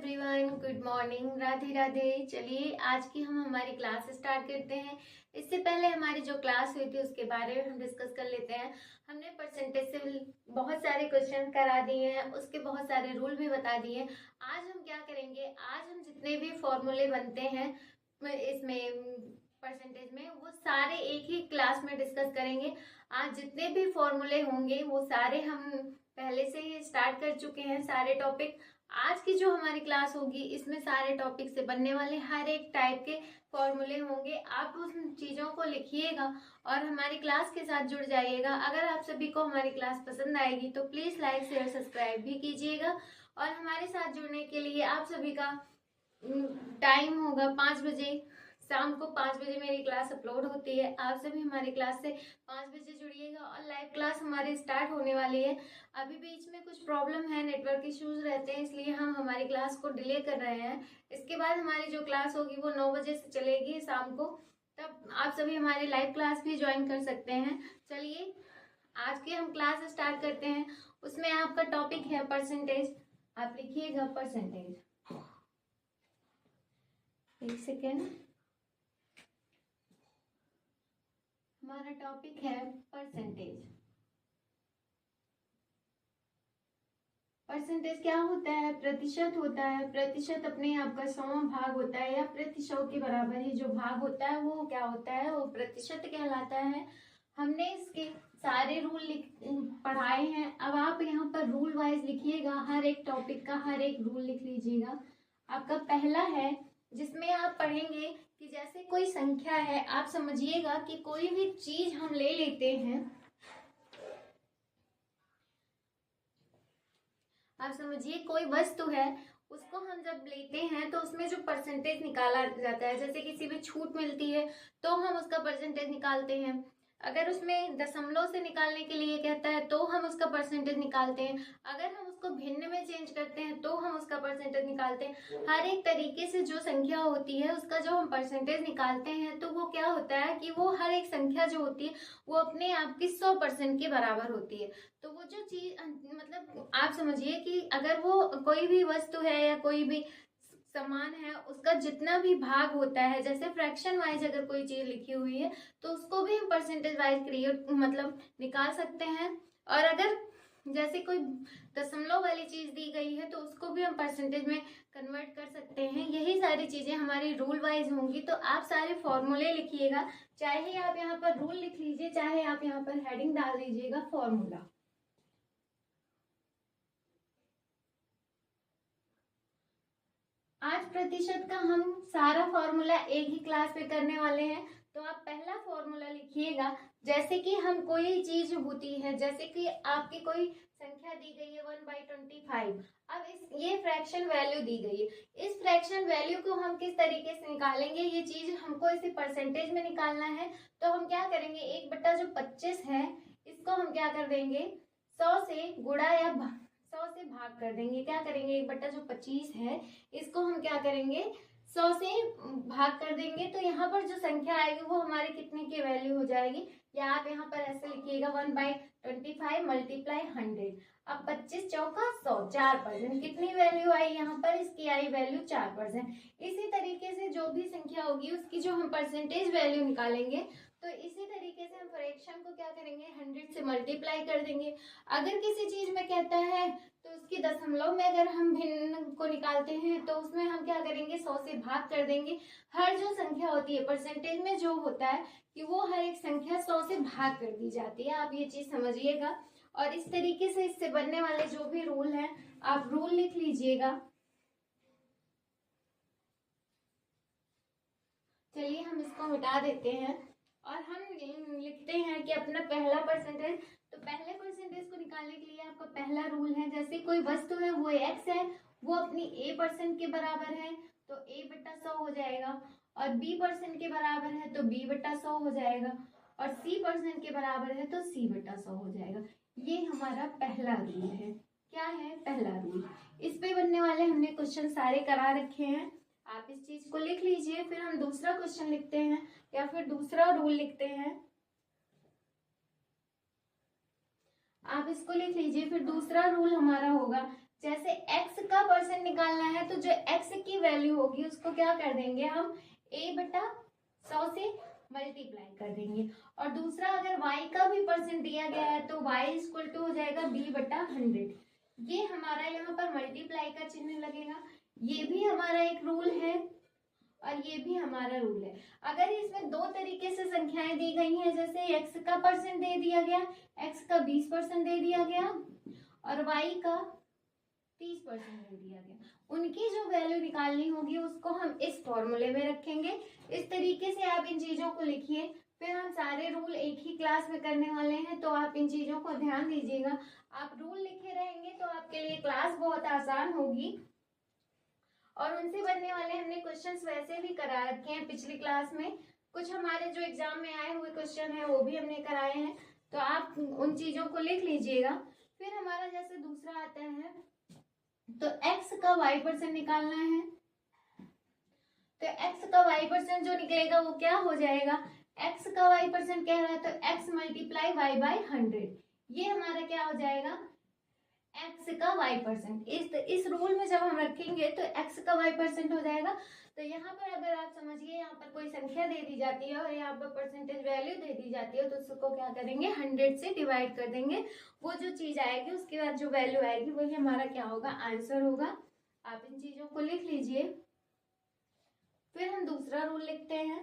Everyone, good morning, Radhe Radhe. चलिए आज की हम हमारी क्लास स्टार्ट करते हैं। इससे पहले हमारी जो क्लास हुई थी उसके बारे में हम डिस्कस कर लेते हैं। हमने परसेंटेज से बहुत सारे क्वेश्चन करा दिए हैं, उसके बहुत सारे रूल भी बता दिए हैं। आज हम क्या करेंगे, आज हम जितने भी फॉर्मूले बनते हैं इसमें परसेंटेज में, वो सारे एक ही क्लास में डिस्कस करेंगे। आज जितने भी फॉर्मूले होंगे वो सारे हम पहले से ही स्टार्ट कर चुके हैं, सारे टॉपिक। आज की जो हमारी क्लास होगी इसमें सारे टॉपिक से बनने वाले हर एक टाइप के फॉर्मूले होंगे। आप उन चीज़ों को लिखिएगा और हमारी क्लास के साथ जुड़ जाइएगा। अगर आप सभी को हमारी क्लास पसंद आएगी तो प्लीज़ लाइक शेयर सब्सक्राइब भी कीजिएगा। और हमारे साथ जुड़ने के लिए आप सभी का टाइम होगा 5 बजे, शाम को 5 बजे मेरी क्लास अपलोड होती है। आप सभी हमारी क्लास से 5 बजे जुड़िएगा और लाइव क्लास हमारी स्टार्ट होने वाली है। अभी बीच में कुछ प्रॉब्लम है, नेटवर्क इश्यूज रहते हैं, इसलिए हम हमारी क्लास को डिले कर रहे हैं। इसके बाद हमारी जो क्लास होगी वो 9 बजे से चलेगी शाम को, तब आप सभी हमारी लाइव क्लास भी ज्वाइन कर सकते हैं। चलिए आज की हम क्लास स्टार्ट करते हैं। उसमें आपका टॉपिक है परसेंटेज। आप लिखिएगा परसेंटेज। एक सेकेंड, हमारा टॉपिक है परसेंटेज। परसेंटेज क्या होता है? प्रतिशत होता है। प्रतिशत अपने आप का 100वां भाग होता है, या प्रति 100 के बराबर ही जो भाग होता है वो क्या होता है, वो प्रतिशत कहलाता है। हमने इसके सारे रूल पढ़ाए हैं। अब आप यहाँ पर रूल वाइज लिखिएगा, हर एक टॉपिक का हर एक रूल लिख लीजिएगा। आपका पहला है जिसमें आप पढ़ेंगे कि जैसे कोई संख्या है, आप समझिएगा कि कोई भी चीज हम ले लेते हैं, आप समझिए कोई वस्तु है, उसको हम जब लेते हैं तो उसमें जो परसेंटेज निकाला जाता है, जैसे किसी भी छूट मिलती है तो हम उसका परसेंटेज निकालते हैं। अगर उसमें दशमलव से निकालने के लिए कहता है तो हम उसका परसेंटेज निकालते हैं। अगर हम उसको भिन्न में चेंज करते हैं तो हम उसका परसेंटेज निकालते हैं। हर एक तरीके से जो संख्या होती है उसका जो हम परसेंटेज निकालते हैं तो वो क्या होता है कि वो हर एक संख्या जो होती है वो अपने आप की 100% के बराबर होती है। तो वो जो चीज मतलब आप समझिए कि अगर वो कोई भी वस्तु है या कोई भी समान है, उसका जितना भी भाग होता है, जैसे फ्रैक्शन वाइज अगर कोई चीज लिखी हुई है तो उसको भी हम परसेंटेज वाइज क्रिएट मतलब निकाल सकते हैं। और अगर जैसे कोई दशमलव वाली चीज दी गई है तो उसको भी हम परसेंटेज में कन्वर्ट कर सकते हैं। यही सारी चीजें हमारी रूल वाइज होंगी। तो आप सारे फॉर्मूले लिखिएगा, चाहे आप यहाँ पर रूल लिख लीजिए, चाहे आप यहाँ पर हेडिंग डाल दीजिएगा फॉर्मूला। आज प्रतिशत का हम सारा फॉर्मूला एक ही क्लास पे करने वाले हैं। तो आप पहला फॉर्मूला लिखिएगा। जैसे कि हम कोई चीज होती है, जैसे कि आपकी कोई संख्या दी गई है 1/25। अब ये फ्रैक्शन वैल्यू दी गई है। इस फ्रैक्शन वैल्यू को हम किस तरीके से निकालेंगे, ये चीज हमको इसे परसेंटेज में निकालना है। तो हम क्या करेंगे, 1/25 है, इसको हम क्या कर देंगे, 100 से गुणा या 100 से भाग कर देंगे। क्या करेंगे, 1/25 है, इसको हम क्या करेंगे, 100 से भाग कर देंगे। तो यहाँ पर जो संख्या आएगी वो हमारे कितने की वैल्यू हो जाएगी, या आप यहाँ पर ऐसे लिखिएगा 1/25 मल्टीप्लाई 100। अब 25 चौका 100, 4%। कितनी वैल्यू आई यहाँ पर, इसकी आई वैल्यू 4%। इसी तरीके से जो भी संख्या होगी उसकी जो हम परसेंटेज वैल्यू निकालेंगे, तो इसी तरीके से हम फ्रैक्शन को क्या करेंगे, 100 से मल्टीप्लाई कर देंगे। अगर किसी चीज में कहता है तो उसकी दशमलव में अगर हम भिन्न को निकालते हैं तो उसमें हम क्या करेंगे, 100 से भाग कर देंगे। हर जो संख्या होती है परसेंटेज में जो होता है कि वो हर एक संख्या 100 से भाग कर दी जाती है। आप ये चीज समझिएगा। और इस तरीके से इससे बनने वाले जो भी रूल हैं आप रूल लिख लीजिएगा। चलिए हम इसको मिटा देते हैं और हम लिखते हैं कि अपना पहला परसेंटेज। तो पहले परसेंटेज को निकालने के लिए आपका पहला रूल है, जैसे कोई वस्तु है वो x है, वो अपनी a% के बराबर है तो a/100 हो जाएगा, और b% के बराबर है तो b/100 हो जाएगा, और c% के बराबर है तो c/100 हो जाएगा। ये हमारा पहला रूल है। क्या है, पहला रूल। इस पे बनने वाले हमने क्वेश्चन सारे करा रखे हैं। आप इस चीज को लिख लीजिए, फिर हम दूसरा क्वेश्चन लिखते हैं या फिर दूसरा रूल लिखते हैं। आप इसको लिख लीजिए, फिर दूसरा रूल हमारा होगा जैसे x का परसेंट निकालना है तो जो x की वैल्यू होगी उसको क्या कर देंगे हम a/100 से मल्टीप्लाई कर देंगे। और दूसरा अगर y का भी परसेंट दिया गया है तो y इक्वल टू हो जाएगा b/100। ये हमारा यहाँ पर मल्टीप्लाई का चिन्ह लगेगा। ये भी हमारा एक रूल है और ये भी हमारा रूल है। अगर इसमें दो तरीके से संख्याएं दी गई हैं, जैसे x का परसेंट दे दिया गया, x का 20% दे दिया गया और y का 30% दे दिया गया, उनकी जो वैल्यू निकालनी होगी उसको हम इस फॉर्मूले में रखेंगे। इस तरीके से आप इन चीजों को लिखिए। फिर हम सारे रूल एक ही क्लास में करने वाले हैं, तो आप इन चीजों को ध्यान दीजिएगा। आप रूल लिखे रहेंगे तो आपके लिए क्लास बहुत आसान होगी। और उनसे बनने वाले हमने क्वेश्चंस वैसे भी करा रखे हैं पिछली क्लास में। कुछ हमारे जो एग्जाम में आए हुए क्वेश्चन है वो भी हमने कराए हैं, तो आप उन चीजों को लिख लीजिएगा। फिर हमारा जैसे दूसरा आता है, तो x का y% निकालना है। तो x का y% जो निकलेगा वो क्या हो जाएगा, x का y% क्या है, तो x मल्टीप्लाई y/100। ये हमारा क्या हो जाएगा, x का y%। इस रूल में जब हम रखेंगे तो x का y% हो जाएगा। तो यहाँ पर अगर आप समझिए, यहाँ पर कोई संख्या दे दी जाती है और यहाँ पर परसेंटेज वैल्यू दे दी जाती है, तो उसको क्या करेंगे, 100 से डिवाइड कर देंगे। वो जो चीज आएगी उसके बाद जो वैल्यू आएगी वही हमारा क्या होगा, आंसर होगा। आप इन चीजों को लिख लीजिए। फिर हम दूसरा रूल लिखते हैं।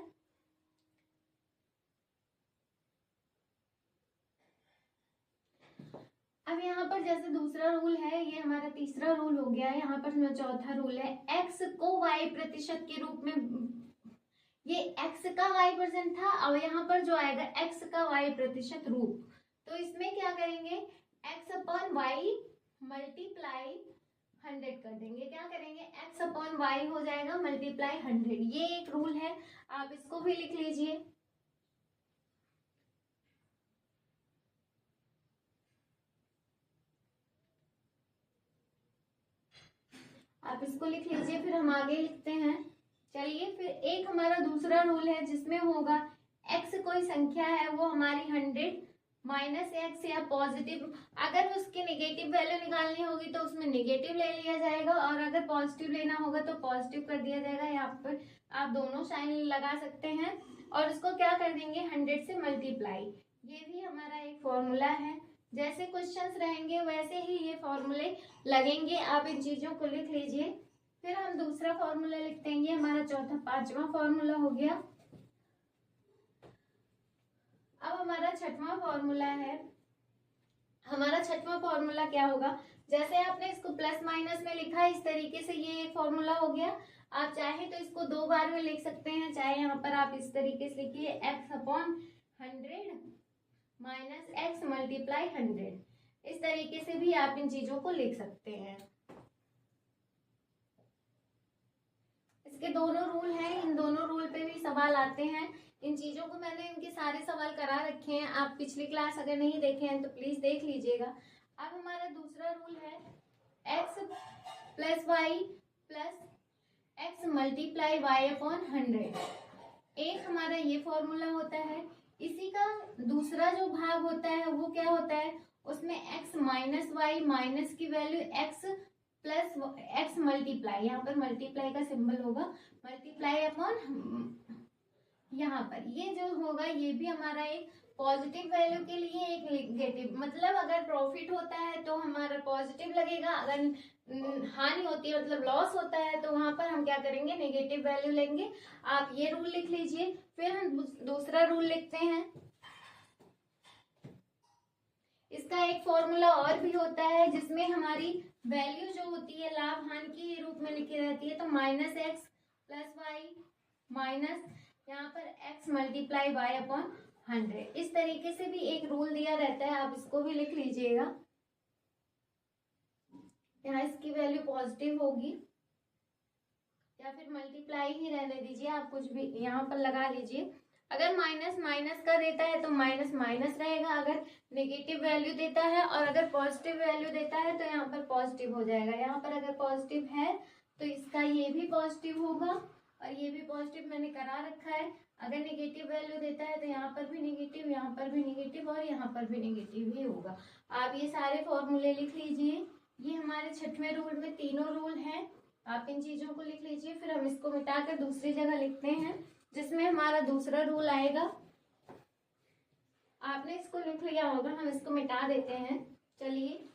अब यहाँ पर जैसे दूसरा रूल है, ये हमारा तीसरा रूल हो गया। यहाँ पर चौथा रूल है, x को y% के रूप में, ये x का y% था, और यहाँ पर जो आएगा x का y% रूप, तो इसमें क्या करेंगे, x/y मल्टीप्लाई 100 कर देंगे। क्या करेंगे, x/y हो जाएगा मल्टीप्लाई 100। ये एक रूल है, आप इसको भी लिख लीजिए। आप इसको लिख लीजिए। फिर हम आगे लिखते हैं। चलिए, फिर एक हमारा दूसरा रूल है जिसमें होगा x कोई संख्या है वो हमारी 100 माइनस एक्स या पॉजिटिव, अगर उसकी नेगेटिव वैल्यू निकालनी होगी तो उसमें नेगेटिव ले लिया जाएगा, और अगर पॉजिटिव लेना होगा तो पॉजिटिव कर दिया जाएगा। यहाँ पर आप दोनों साइन लगा सकते हैं और इसको क्या कर देंगे, 100 से मल्टीप्लाई। ये भी हमारा एक फॉर्मूला है। जैसे क्वेश्चंस रहेंगे वैसे ही ये फॉर्मूले लगेंगे, आप इन चीजों को लिख लीजिए। फिर हम दूसरा फॉर्मूला लिखते हैं, ये हमारा पांचवा फॉर्मूला हो गया। अब हमारा छठवां फॉर्मूला है। हमारा छठवां फॉर्मूला क्या होगा, जैसे आपने इसको प्लस माइनस में लिखा है इस तरीके से ये एक फॉर्मूला हो गया। आप चाहे तो इसको दो बार में लिख सकते हैं, चाहे यहाँ पर आप इस तरीके से लिखिए x/100 माइनस एक्स मल्टीप्लाई 100। इस तरीके से भी आप इन चीजों को लिख सकते हैं। इसके दोनों रूल हैं, इन दोनों रूल पे भी सवाल आते हैं। इन चीजों को मैंने इनके सारे सवाल करा रखे हैं, आप पिछली क्लास अगर नहीं देखे हैं तो प्लीज देख लीजिएगा। अब हमारा दूसरा रूल है, x plus y plus x multiply y/100। एक हमारा ये फॉर्मूला होता है। इसी का दूसरा जो भाग होता है वो क्या होता है, उसमें x माइनस वाई माइनस की value x plus x multiply, यहाँ पर मल्टीप्लाई का सिंबल होगा, मल्टीप्लाई अपॉन यहाँ पर ये जो होगा ये भी हमारा एक पॉजिटिव वैल्यू के लिए, एक नेगेटिव। मतलब अगर प्रॉफिट होता है तो हमारा पॉजिटिव लगेगा, अगर हानि होती है मतलब लॉस होता है तो वहां पर हम क्या करेंगे, नेगेटिव वैल्यू लेंगे। आप ये रूल लिख लीजिए। फिर हम दूसरा रूल लिखते हैं। इसका एक फॉर्मूला और भी होता है जिसमें हमारी वैल्यू जो होती है लाभ हानि के रूप में लिखी रहती है, तो minus x plus y minus यहाँ पर x मल्टीप्लाई y/100। इस तरीके से भी एक रूल दिया रहता है, आप इसको भी लिख लीजिएगा। यहाँ इसकी वैल्यू पॉजिटिव होगी या फिर मल्टीप्लाई ही रहने दीजिए, आप कुछ भी यहाँ पर लगा लीजिए। अगर माइनस माइनस का देता है तो माइनस माइनस रहेगा, अगर नेगेटिव वैल्यू देता है और अगर पॉजिटिव वैल्यू देता है तो यहाँ पर पॉजिटिव हो जाएगा। यहाँ पर अगर पॉजिटिव है तो इसका ये भी पॉजिटिव होगा और ये भी पॉजिटिव मैंने करा रखा है। अगर नेगेटिव वैल्यू देता है तो यहाँ पर भी नेगेटिव, यहाँ पर भी नेगेटिव और यहाँ पर भी नेगेटिव ही होगा। आप ये सारे फॉर्मूले लिख लीजिए। ये हमारे छठवें रूल में तीनों रूल हैं, आप इन चीजों को लिख लीजिए। फिर हम इसको मिटाकर दूसरी जगह लिखते हैं जिसमें हमारा दूसरा रूल आएगा। आपने इसको लिख लिया होगा, हम इसको मिटा देते हैं। चलिए,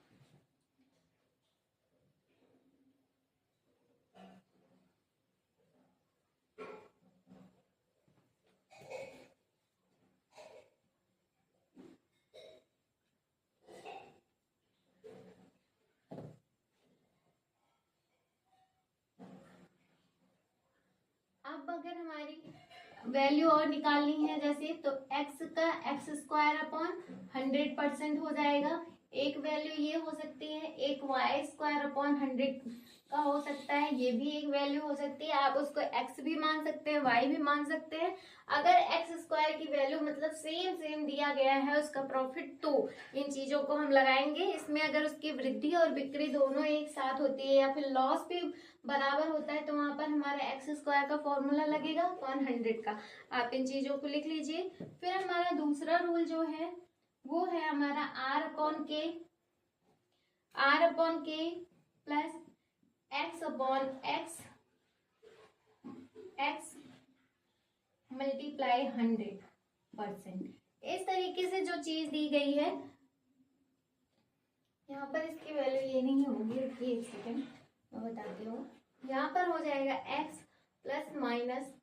अब अगर हमारी वैल्यू और निकालनी है जैसे, तो x का x स्क्वायर अपॉन 100% हो जाएगा। एक वैल्यू ये हो सकती है, एक y स्क्वायर अपॉन 100 का हो सकता है, ये भी एक वैल्यू हो सकती है। आप उसको x भी मान सकते हैं, y भी मान सकते हैं। अगर x स्क्वायर की वैल्यू मतलब सेम दिया गया है उसका प्रॉफिट, तो इन चीजों को हम लगाएंगे। इसमें अगर उसकी वृद्धि और बिक्री दोनों एक साथ होती है या फिर लॉस भी बराबर होता है, तो वहां पर हमारा एक्स स्क्वायर का फॉर्मूला लगेगा अपॉन 100 का। आप इन चीजों को लिख लीजिए। फिर हमारा दूसरा रूल जो है वो है हमारा आर अपॉन के plus x upon x multiply 100%। इस तरीके से जो चीज दी गई है, यहाँ पर इसकी वैल्यू ये नहीं होगी, रुकिए एक सेकेंड मैं बताती हूँ। यहाँ पर हो जाएगा x प्लस माइनस,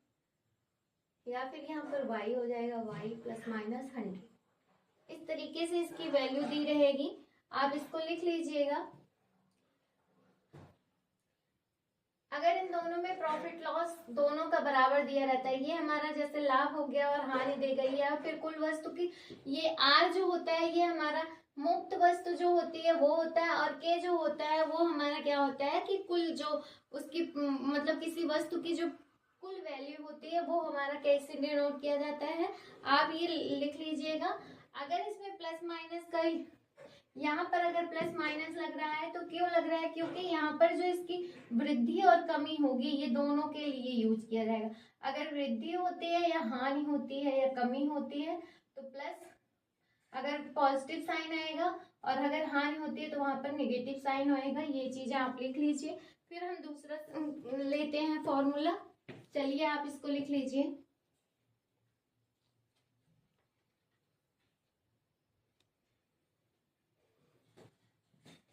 या फिर यहाँ पर y हो जाएगा y प्लस माइनस 100। इस तरीके से इसकी वैल्यू दी रहेगी, आप इसको लिख लीजिएगा। अगर इन दोनों में प्रॉफिट लॉस दोनों का बराबर दिया रहता है, ये हमारा जैसे लाभ हो गया और हानि दे गई है, फिर कुल वस्तु की ये आर जो होता है ये हमारा मुक्त वस्तु जो होती है वो होता है, और के जो होता है वो हमारा क्या होता है कि कुल जो उसकी मतलब किसी वस्तु की जो कुल वैल्यू होती है वो हमारा कैसे डिनोट किया जाता है, आप ये लिख लीजिएगा। अगर इसमें प्लस माइनस का, यहाँ पर अगर प्लस माइनस लग रहा है तो क्यों लग रहा है, क्योंकि यहाँ पर जो इसकी वृद्धि और कमी होगी ये दोनों के लिए यूज किया जाएगा। अगर वृद्धि होती है या हानि होती है या कमी होती है तो प्लस, अगर पॉजिटिव साइन आएगा, और अगर हानि होती है तो वहां पर नेगेटिव साइन आएगा। ये चीजें आप लिख लीजिए। फिर हम दूसरा लेते हैं फॉर्मूला। चलिए आप इसको लिख लीजिए।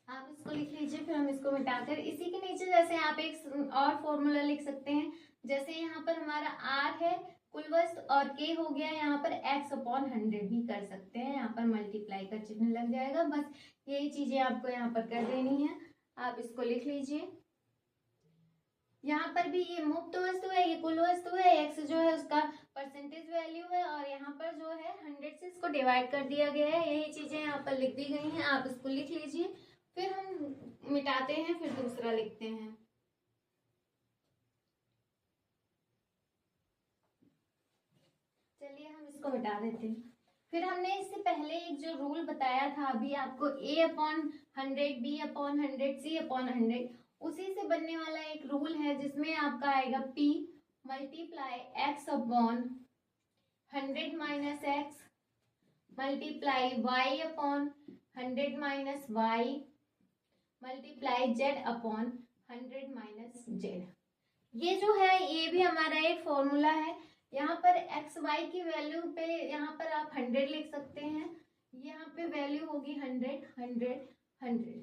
आप इसको लिख लीजिए, फिर हम इसको मिटाकर इसी के नीचे जैसे आप एक और फॉर्मूला लिख सकते हैं। जैसे यहाँ पर हमारा आर है कुल वस्तु, और के हो गया यहाँ पर x अपॉन 100 भी कर सकते हैं, यहाँ पर मल्टीप्लाई का चिन्ह लग जाएगा। बस यही चीजें आपको यहाँ पर कर देनी है, आप इसको लिख लीजिए। यहाँ पर भी ये मुक्त वस्तु है, ये कुल वस्तु है, x जो है उसका परसेंटेज वैल्यू है, और यहाँ पर जो है 100 से इसको डिवाइड कर दिया गया है। यही चीजें यहाँ पर लिख दी गई हैं, आप इसको लिख लीजिए। फिर हम मिटाते हैं, फिर दूसरा लिखते हैं। चलिए हम इसको मिटा देते हैं। फिर हमने इससे पहले एक जो रूल बताया था अभी आपको, a upon 100, b upon 100, c upon 100, उसी से बनने वाला एक रूल है जिसमें आपका आएगा p multiply x upon 100 minus x multiply y upon 100 minus y multiply z upon 100 minus z। ये जो है ये भी हमारा एक फॉर्मूला है। यहाँ पर एक्स वाई की वैल्यू पे यहाँ पर आप 100 लिख सकते हैं, यहाँ पे वैल्यू होगी 100 100 100।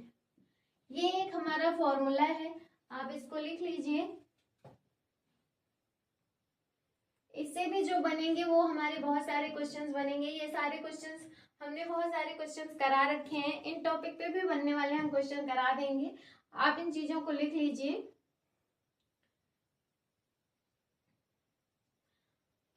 ये एक हमारा फॉर्मूला है, आप इसको लिख लीजिए। इससे भी जो बनेंगे वो हमारे बहुत सारे क्वेश्चंस बनेंगे। ये सारे क्वेश्चंस हमने बहुत सारे क्वेश्चंस करा रखे हैं, इन टॉपिक पे भी बनने वाले हम क्वेश्चन करा देंगे। आप इन चीजों को लिख लीजिए।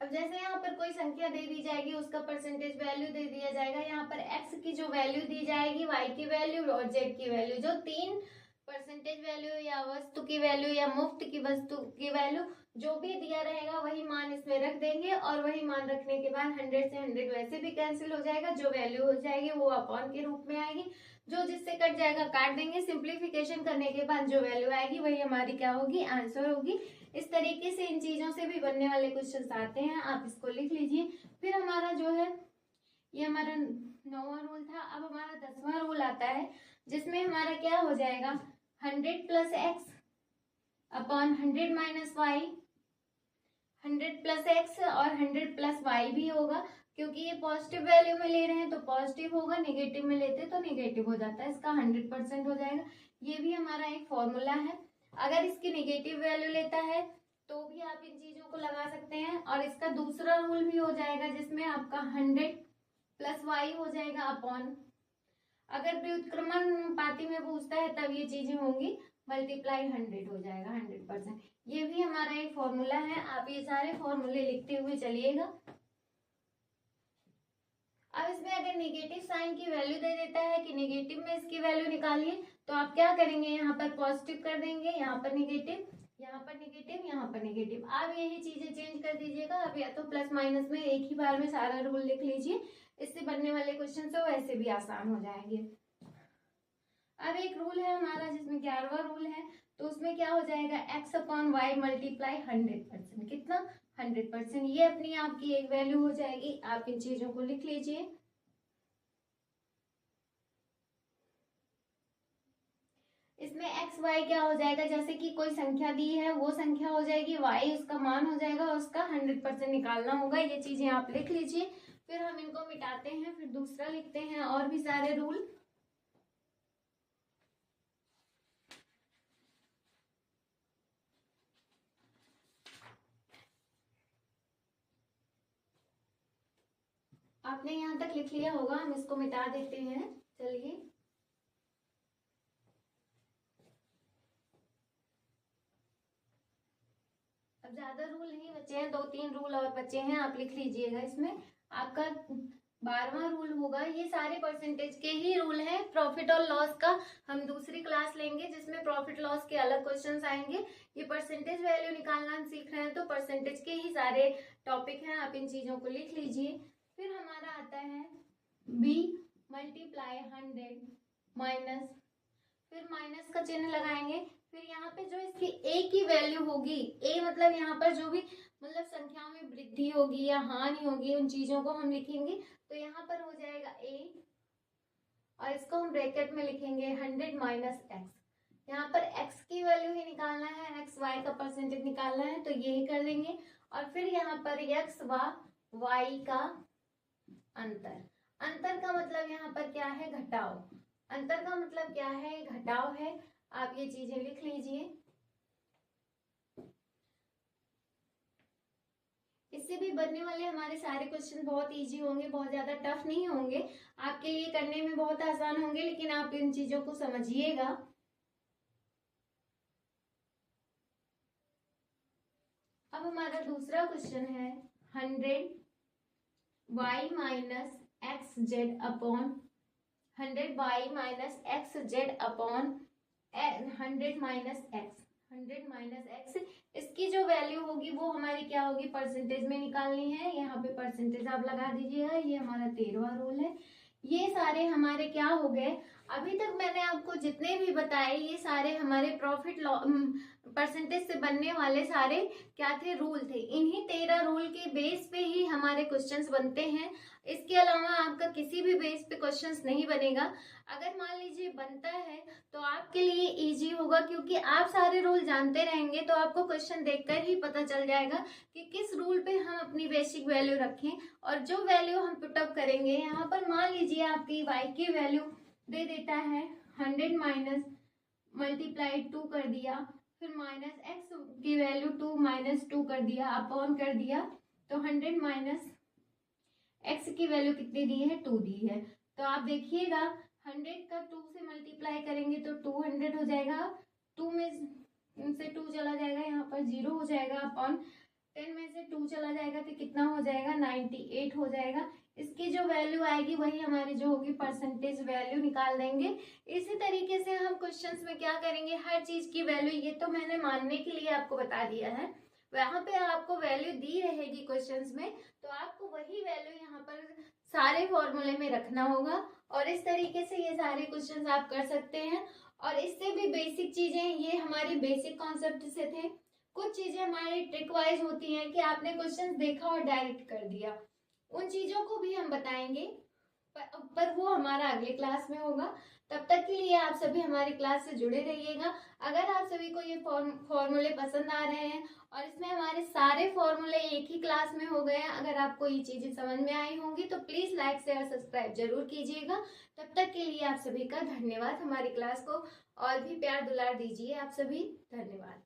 अब जैसे यहाँ पर कोई संख्या दे दी जाएगी, उसका परसेंटेज वैल्यू दे दिया जाएगा। यहाँ पर x की जो वैल्यू दी जाएगी, y की वैल्यू और z की वैल्यू, जो तीन परसेंटेज वैल्यू या वस्तु की वैल्यू या मुफ्त की वस्तु की वैल्यू जो भी दिया रहेगा वही मान इसमें रख देंगे, और वही मान रखने के बाद 100 से 100 वैसे भी कैंसिल हो जाएगा। जो वैल्यू हो जाएगी वो अपॉन के रूप में आएगी, जो जिससे कट जाएगा काट देंगे। सिंप्लीफिकेशन करने के बाद जो वैल्यू आएगी वही हमारी क्या होगी, आंसर होगी। इस तरीके से इन चीजों से भी बनने वाले क्वेश्चन आते हैं, आप इसको लिख लीजिए। फिर हमारा जो है ये हमारा 9वां रूल था। अब हमारा 10वां रूल आता है, जिसमें हमारा क्या हो जाएगा, 100 प्लस एक्स अपॉन 100 माइनस वाई। 100 प्लस एक्स और 100 प्लस वाई भी होगा, क्योंकि ये पॉजिटिव वैल्यू में ले रहे हैं तो पॉजिटिव होगा, नेगेटिव में लेते तो नेगेटिव हो जाता है, इसका 100% हो जाएगा। ये भी हमारा एक फॉर्मूला है। अगर इसकी नेगेटिव वैल्यू लेता है तो भी आप इन चीजों को लगा सकते हैं। और इसका दूसरा रूल भी हो जाएगा, जिसमें आपका 100 प्लस वाई हो जाएगा अपॉन, अगर व्युत्क्रमण पाती में पूछता है तब ये चीजें होंगी, मल्टीप्लाई 100 हो जाएगा 100%। ये भी हमारा एक फॉर्मूला है। आप ये सारे फॉर्मूले लिखते हुए चलिएगा। अब इसमें अगर नेगेटिव साइन की वैल्यू दे देता है कि नेगेटिव में इसकी वैल्यू निकालिए, तो आप क्या करेंगे, यहाँ पर पॉजिटिव कर देंगे, यहाँ पर नेगेटिव, यहाँ पर नेगेटिव, यहाँ पर नेगेटिव। आप यही चीजें चेंज कर दीजिएगा। आप या तो प्लस माइनस में एक ही बार में सारा रूल लिख लीजिए, इससे बनने वाले क्वेश्चन तो वैसे भी आसान हो जाएंगे। अब एक रूल है हमारा जिसमें 11वां रूल है, तो उसमें क्या हो जाएगा, x अपॉन वाई मल्टीप्लाई 100%। कितना, 100%। ये अपनी आपकी एक वैल्यू हो जाएगी। आप इन चीजों को लिख लीजिए। इसमें एक्स वाई क्या हो जाएगा, जैसे कि कोई संख्या दी है वो संख्या हो जाएगी, वाई उसका मान हो जाएगा, उसका 100% निकालना होगा। ये चीजें आप लिख लीजिए। फिर हम इनको मिटाते हैं, फिर दूसरा लिखते हैं और भी सारे रूल। आपने यहाँ तक लिख लिया होगा, हम इसको मिटा देते हैं। चलिए, अब ज्यादा रूल नहीं बचे हैं, 2-3 रूल और बचे हैं, आप लिख लीजिएगा। इसमें आपका 12वां रूल होगा। ये सारे परसेंटेज के ही रूल हैं। प्रॉफिट और लॉस का हम दूसरी क्लास लेंगे, जिसमें प्रॉफिट लॉस के अलग क्वेश्चंस आएंगे। ये परसेंटेज वैल्यू निकालना हम सीख रहे हैं, तो परसेंटेज के ही सारे टॉपिक हैं। आप इन चीजों को लिख लीजिए। फिर हमारा आता है b मल्टीप्लाई 100 माइनस, फिर माइनस का चिन्ह लगाएंगे। फिर यहाँ पे जो इसकी a की वैल्यू होगी, a मतलब यहाँ पर जो भी मतलब संख्याओं में वृद्धि होगी या हानि होगी, उन चीजों को हम लिखेंगे। तो यहाँ पर हो जाएगा a, और इसको हम ब्रैकेट में लिखेंगे 100 माइनस एक्स। यहाँ पर x की वैल्यू ही निकालना है, एक्स वाई का परसेंटेज निकालना है, तो यही कर देंगे। और फिर यहाँ पर x व y का अंतर। अंतर का मतलब यहाँ पर क्या है, घटाव। अंतर का मतलब क्या है, घटाव है। आप ये चीजें लिख लीजिए। इससे भी बनने वाले हमारे सारे क्वेश्चन बहुत इजी होंगे, बहुत ज्यादा टफ नहीं होंगे, आपके लिए करने में बहुत आसान होंगे, लेकिन आप इन चीजों को समझिएगा। अब हमारा दूसरा क्वेश्चन है 100 y minus x Z upon 100 y minus x Z upon 100 minus x. 100 minus x, इसकी जो वैल्यू होगी वो हमारी क्या होगी, परसेंटेज में निकालनी है। यहाँ पे परसेंटेज आप लगा दीजिएगा। ये हमारा 13वां रूल है। ये सारे हमारे क्या हो गए, अभी तक मैंने आपको जितने भी बताए ये सारे हमारे प्रॉफिट परसेंटेज से बनने वाले सारे क्या थे, रूल थे। इन्हीं 13 रूल के बेस पे ही हमारे क्वेश्चंस बनते हैं। इसके अलावा आपका किसी भी बेस पे क्वेश्चंस नहीं बनेगा। अगर मान लीजिए बनता है तो आपके लिए इजी होगा, क्योंकि आप सारे रूल जानते रहेंगे, तो आपको क्वेश्चन देखकर ही पता चल जाएगा कि किस रूल पे हम अपनी बेसिक वैल्यू रखें। और जो वैल्यू हम पुटअप करेंगे, यहाँ पर मान लीजिए आपकी y की वैल्यू दे देता है 100 माइनस मल्टीप्लाई 2 कर दिया, फिर माइनस एक्स की वैल्यू 2 माइनस 2 कर दिया, अपॉन कर दिया, तो 100 माइनस एक्स की वैल्यू कितनी दी है, 2 दी है। तो आप देखिएगा 100 का 2 से मल्टीप्लाई करेंगे तो 200 हो जाएगा। 2 में से 2 चला जाएगा, यहाँ पर 0 हो जाएगा, अपॉन 10 में से 2 चला जाएगा तो कितना हो जाएगा, 98 हो जाएगा। इसकी जो वैल्यू आएगी वही हमारी जो होगी परसेंटेज वैल्यू निकाल देंगे। इसी तरीके से हम क्वेश्चंस में क्या करेंगे, हर चीज की वैल्यू, ये तो मैंने मानने के लिए आपको बता दिया है, वहां पे आपको वैल्यू दी रहेगी क्वेश्चंस में, तो आपको वही वैल्यू यहाँ पर सारे फॉर्मूले में रखना होगा। और इस तरीके से ये सारे क्वेश्चंस आप कर सकते हैं। और इससे भी बेसिक चीजें, ये हमारी बेसिक कॉन्सेप्ट से थे। कुछ चीजें हमारी ट्रिक वाइज होती हैं कि आपने क्वेश्चन देखा और डायरेक्ट कर दिया, उन चीजों को भी हम बताएंगे। पर वो हमारा अगले क्लास में होगा। तब तक के लिए आप सभी हमारी क्लास से जुड़े रहिएगा। अगर आप सभी को ये फॉर्मूले पसंद आ रहे हैं और इसमें हमारे सारे फॉर्मूले एक ही क्लास में हो गए हैं, अगर आपको ये चीज़ें समझ में आई होंगी तो प्लीज़ लाइक शेयर सब्सक्राइब जरूर कीजिएगा। तब तक के लिए आप सभी का धन्यवाद। हमारी क्लास को और भी प्यार दुलार दीजिए आप सभी। धन्यवाद।